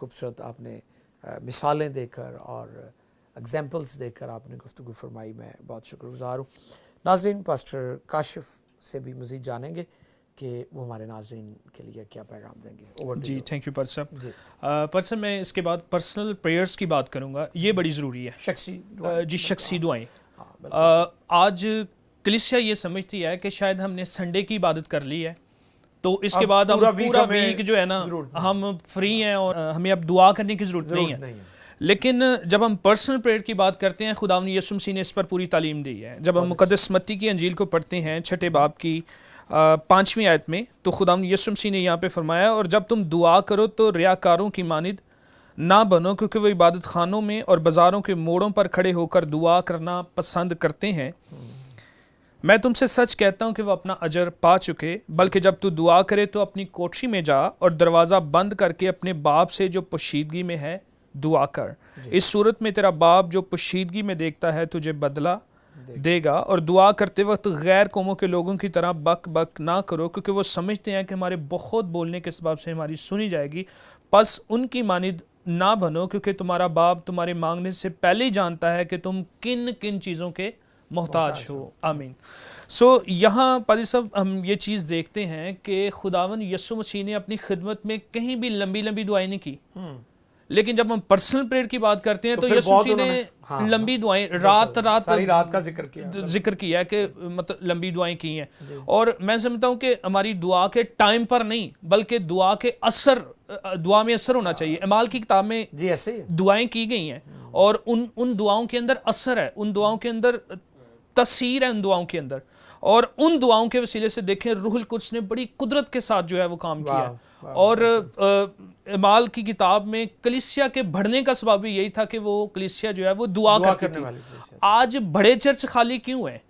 खूबसूरत आपने मिसालें देकर और एग्जाम्पल्स देकर आपने गुफ्तगू फरमाई, मैं बहुत शुक्रगुज़ार हूँ। नाज़रीन, पास्टर काशिफ से भी मज़ीद जानेंगे कि वो हमारे नाज़रीन के लिए क्या पैगाम देंगे। जी, थैंक यू पर्सन। जी पर्सन, मैं इसके बाद पर्सनल प्रेयर्स की बात करूँगा, ये बड़ी ज़रूरी है। शख्सी दुआएं। आज कलीसिया ये समझती है कि शायद हमने संडे की इबादत कर ली है, तो इसके बाद हम पूरा वीक जो है ना हम फ्री हैं और हमें अब दुआ करने की ज़रूरत नहीं है। लेकिन जब हम पर्सनल प्रेयर की बात करते हैं, खुदावंद यीशु मसीह ने इस पर पूरी तालीम दी है। जब हम मुकद्दस मत्ती की अंजील को पढ़ते हैं 6 बाब की 5वीं आयत में, तो खुदावंद यीशु मसीह ने यहाँ पे फरमाया, और जब तुम दुआ करो तो रियाकारों की मानिद ना बनो, क्योंकि वो इबादत खानों में और बाज़ारों के मोड़ों पर खड़े होकर दुआ करना पसंद करते हैं। मैं तुमसे सच कहता हूँ कि वो अपना अजर पा चुके। बल्कि जब तू दुआ करे तो अपनी कोठरी में जा और दरवाज़ा बंद करके अपने बाप से जो पोशीदगी में है दुआ कर। इस सूरत में तेरा बाप जो पोशीदगी में देखता है तुझे बदला देगा। और दुआ करते वक्त गैर कौमों के लोगों की तरह बक बक ना करो, क्योंकि वो समझते हैं कि हमारे बहुत बोलने के सबब से हमारी सुनी जाएगी। बस उनकी मानिद ना बनो, क्योंकि तुम्हारा बाप तुम्हारे मांगने से पहले ही जानता है कि तुम किन किन चीज़ों के मोहताज हो। आमीन। यहाँ पादी साहब हम ये चीज़ देखते हैं कि खुदावन यीशु मसीह ने अपनी खिदमत में कहीं भी लंबी लंबी दुआएं नहीं की, लेकिन जब हम पर्सनल प्रेयर की बात करते हैं तो यीशु मसीह ने लंबी दुआएं रात का जिक्र किया है कि मतलब लंबी दुआएं की हैं। और मैं समझता हूँ कि हमारी दुआ के टाइम पर नहीं, बल्कि दुआ के असर, दुआ में असर होना चाहिए। अमाल की किताब में जी ऐसे दुआएं की गई हैं और उन दुआओं के अंदर असर है, उन दुआओं के अंदर तस्वीर है, उन दुआओं के अंदर। और उन दुआओं के वसीले से देखें रूहुल कुद्स ने बड़ी कुदरत के साथ जो है वो काम किया। और अमाल की किताब में कलीसिया के बढ़ने का सबब भी यही था कि वो कलीसिया जो है वो दुआ करती थी। आज बड़े चर्च खाली क्यों है?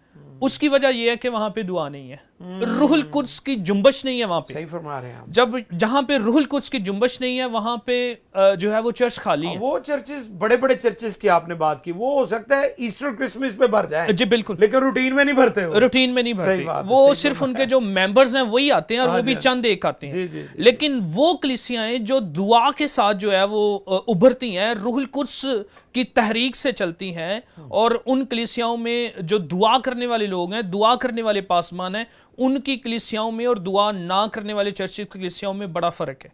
उसकी वजह यह है कि वहां पे दुआ नहीं है, रूहुल कुद्स की जुम्बश नहीं है वहां पे। सही फरमा रहे हैं। जब जहां पे रूहुल कुद्स की जुम्बश नहीं है वहां पे जो है वो चर्च खाली है। वो चर्चेस, बड़े बड़े चर्चेस की आपने बात की, वो हो सकता है ईस्टर क्रिसमस पे भर जाए जी बिल्कुल, लेकिन रूटीन में नहीं भरते, रूटीन में नहीं भरते। वो सिर्फ उनके जो मेंबर्स हैं वही आते हैं और वो भी चंद एक आते हैं। लेकिन वो कलीसियाएं जो दुआ के साथ जो है वो उभरती हैं, रूहुल कुद्स की तहरीक से चलती हैं, और उन कलीसियाओं में जो दुआ करने वाले लोग हैं, दुआ करने वाले पासमान हैं, उनकी कलीसियाओं में और दुआ ना करने वाले चर्च कलीसियाओं में बड़ा फर्क है।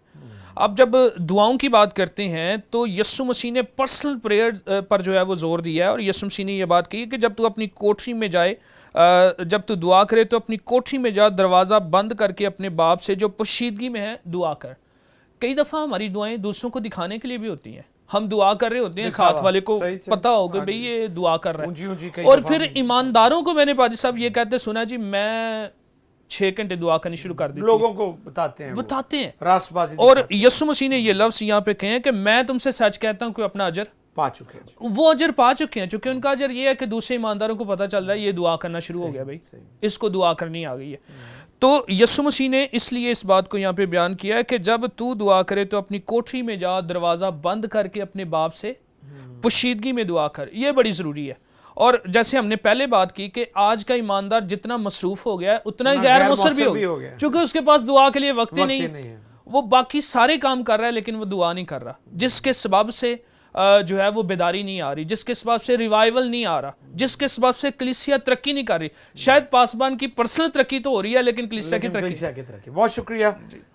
अब जब दुआओं की बात करते हैं तो यीशु मसीह ने पर्सनल प्रेयर पर जो है वो जोर दिया है। और यीशु मसीह ने यह बात की कि जब तू अपनी कोठरी में जाए, जब तू दुआ करे तो अपनी कोठरी में जा, दरवाज़ा बंद करके अपने बाप से जो पोशीदगी में है दुआ कर। कई दफ़ा हमारी दुआएं दूसरों को दिखाने के लिए भी होती हैं। हम दुआ कर रहे होते हैं, साथ वाले को पता होगा भाई ये दुआ कर रहा है। और फिर ईमानदारों को मैंने पाजी साहब ये कहते सुना जी, मैं 6 घंटे दुआ करनी शुरू कर दी, लोगों को बताते हैं रासबाजी। और यीशु मसीह ने ये लफ्ज़ यहाँ पे कहे हैं कि मैं तुमसे सच कहता हूँ कि अपना अजर पा चुके हैं। वो अजर पा चुके हैं, चूंकि उनका अजर ये है कि दूसरे ईमानदारों को पता चल रहा है ये दुआ करना शुरू हो गया, भाई इसको दुआ करनी आ गई है। तो यीशु मसीह ने इसलिए इस बात को यहाँ पे बयान किया है कि जब तू दुआ करे तो अपनी कोठरी में जा, दरवाज़ा बंद करके अपने बाप से पोशीदगी में दुआ कर। ये बड़ी ज़रूरी है। और जैसे हमने पहले बात की कि आज का ईमानदार जितना मसरूफ हो गया है उतना ही गैर मौसर भी हो गया, क्योंकि उसके पास दुआ के लिए वक्त ही नहीं है। वो बाकी सारे काम कर रहा है लेकिन वो दुआ नहीं कर रहा, जिसके सबब से जो है वो बेदारी नहीं आ रही, जिसके सबब से रिवाइवल नहीं आ रहा, जिसके सबब से कलीसिया तरक्की नहीं कर रही। शायद पासबान की पर्सनल तरक्की तो हो रही है लेकिन कलीसिया की तरक्की। बहुत शुक्रिया,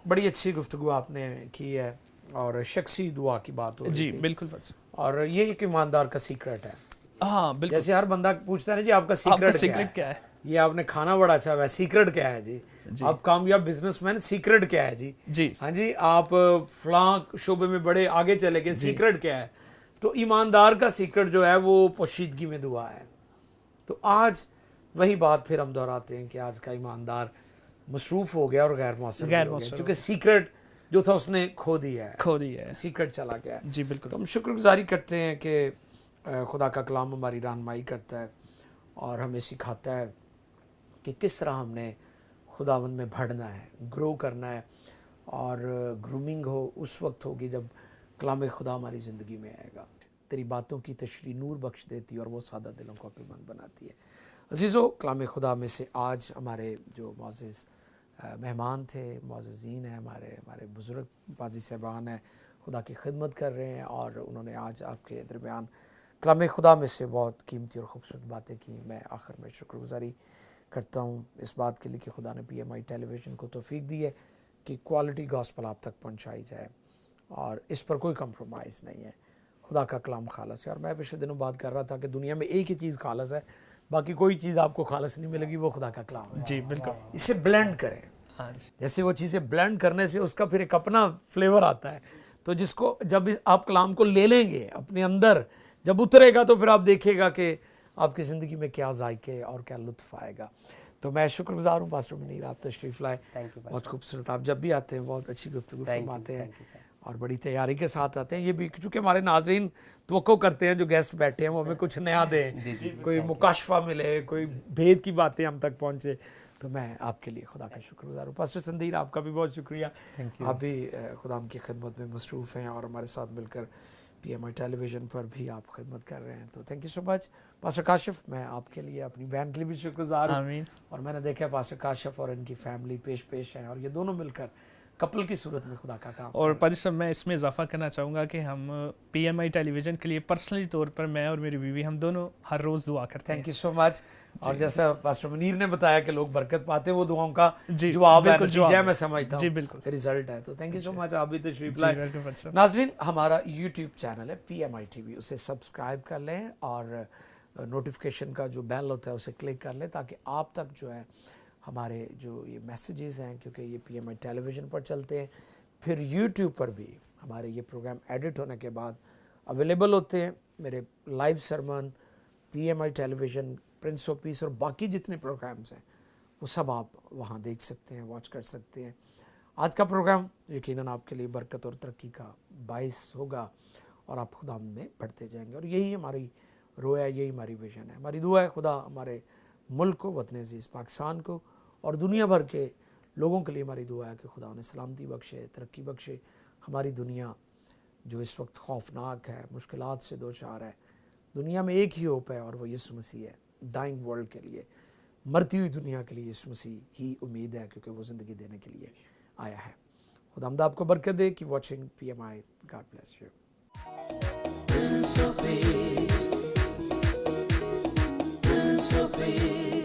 बड़ी अच्छी गुफ्तगू आपने की है और शख्सी दुआ की बात हो रही जी बिल्कुल। और ये एक ईमानदार का सीक्रेट है। हाँ बिल्कुल, जैसे हर बंदा पूछता है ना जी आपका सीक्रेट क्या है, ये आपने खाना बड़ा अच्छा है, सीक्रेट क्या है जी? आप कामयाब बिजनेसमैन, सीक्रेट क्या है जी? हाँ जी, आप फलां शोबे में बड़े आगे चले गए, सीक्रेट क्या है? तो ईमानदार का सीक्रेट जो है वो पोशीदगी में दुआ है। तो आज वही बात फिर हम दोहराते हैं कि आज का ईमानदार मसरूफ हो गया और गैर मौसर हो गया, क्योंकि सीक्रेट जो था उसने खो दिया है, सीक्रेट चला गया है। जी बिल्कुल। तो हम शुक्रगुजारी करते हैं कि खुदा का कलाम हमारी रहनुमाई करता है और हमें सिखाता है कि किस तरह हमने खुदावंद में बढ़ना है, ग्रो करना है। और ग्रूमिंग हो उस वक्त होगी जब कलाम खुदा हमारी ज़िंदगी में आएगा। तेरी बातों की तशरीह नूर बख्श देती है और वो सादा दिलों को अक्लमंद बनाती है। अजीज़ो, कलाम खुदा में से आज हमारे जो मोअज़्ज़िज़ मेहमान थे, मोअज़्ज़िज़ीन हैं, हमारे बुज़ुर्ग पाजी साहबान हैं, खुदा की खिदमत कर रहे हैं और उन्होंने आज आपके दरमियान कलाम खुदा में से बहुत कीमती और ख़ूबसूरत बातें की। मैं आखिर में शुक्रगुजारी करता हूँ इस बात के लिए कि खुदा ने PMI टेलीविज़न को तौफीक दी है कि क्वालिटी गॉस्पेल आप तक पहुँचाई जाए और इस पर कोई कंप्रोमाइज़ नहीं है। खुदा का कलाम खालस है। और मैं पिछले दिनों बात कर रहा था कि दुनिया में एक ही चीज़ खालस है, बाकी कोई चीज़ आपको खालस नहीं मिलेगी, वो खुदा का कलाम है। जी बिल्कुल। इसे ब्लेंड करें, जैसे वो चीज़ें ब्लेंड करने से उसका फिर एक अपना फ्लेवर आता है। तो जिसको जब आप कलाम को ले लेंगे अपने अंदर, जब उतरेगा तो फिर आप देखिएगा कि आपकी ज़िंदगी में क्या जायके और क्या लुत्फ़ आएगा। तो मैं शुक्रगुजार हूँ पास्टर मुनीर, आप तशरीफ़ लाए, बहुत खूबसूरत। आप जब भी आते हैं बहुत अच्छी गुफ्तगू फरमाते हैं और बड़ी तैयारी के साथ आते हैं। ये भी चूँकि हमारे नाज़रीन तवक्को करते हैं जो गेस्ट बैठे हैं वो हमें कुछ नया दें, कोई मुकाशफा मिले, कोई भेद की बातें हम तक पहुँचे। तो मैं आपके लिए खुदा का शुक्रगुजार हूँ। पास्टर संदीर, आपका भी बहुत शुक्रिया, आप भी खुदा की खिदमत में मसरूफ़ हैं और हमारे साथ मिलकर PMI टेलीविज़न पर भी आप खिदमत कर रहे हैं। तो thank you so much. Pastor Kashif, मैं आपके लिए, अपनी बहन के लिए भी शुक्रगुजार हूँ। और मैंने देखा पास्टर काशिफ और इनकी फैमिली पेश हैं और ये दोनों मिलकर कपल की सूरत में खुदा का काम। और पाजी साहब, मैं इसमें इजाफा करना चाहूँगा कि हम PMI टेलीविज़न के लिए पर्सनली तौर पर मैं और मेरी बीवी हम दोनों हर रोज़ दुआ करते हैं। Thank you so much. और जैसा पास्टर मुनीर ने बताया कि लोग बरकत पाते हैं, वो दुआओं का जवाब है, नतीजा मैं समझता हूँ, रिजल्ट है। तो थैंक यू सो मच, आप भी तशरीफ लाए। नाज़रीन, हमारा YouTube चैनल है PMI TV, उसे सब्सक्राइब कर लें और नोटिफिकेशन का जो बेल होता है उसे क्लिक कर लें ताकि आप तक जो है हमारे जो ये मैसेजेस हैं, क्योंकि ये PMI टेलीविज़न पर चलते हैं, फिर YouTube पर भी हमारे ये प्रोग्राम एडिट होने के बाद अवेलेबल होते हैं। मेरे live sermon, PMI television, prince of peace और बाकी जितने प्रोग्राम्स हैं वो सब आप वहाँ देख सकते हैं, वॉच कर सकते हैं। आज का प्रोग्राम यकीनन आपके लिए बरकत और तरक्की का बाइस होगा और आप खुदा में बढ़ते जाएंगे। और यही हमारी रोया, यही हमारी विजन है। हमारी दुआ है खुदा हमारे मुल्क को, वतन अज़ीज़ पाकिस्तान को और दुनिया भर के लोगों के लिए हमारी दुआ है कि खुदा उन्हें सलामती बख्शे, तरक्की बख्शे। हमारी दुनिया जो इस वक्त खौफनाक है, मुश्किलात से दो चार है, दुनिया में एक ही होप है और वो यीशु मसीह है। डाइंग वर्ल्ड के लिए, मरती हुई दुनिया के लिए यीशु मसीह ही उम्मीद है, क्योंकि वो ज़िंदगी देने के लिए आया है। खुदा आपको बरकत दे। की watching PMI। God bless you. Prince of Peace, Prince of Peace.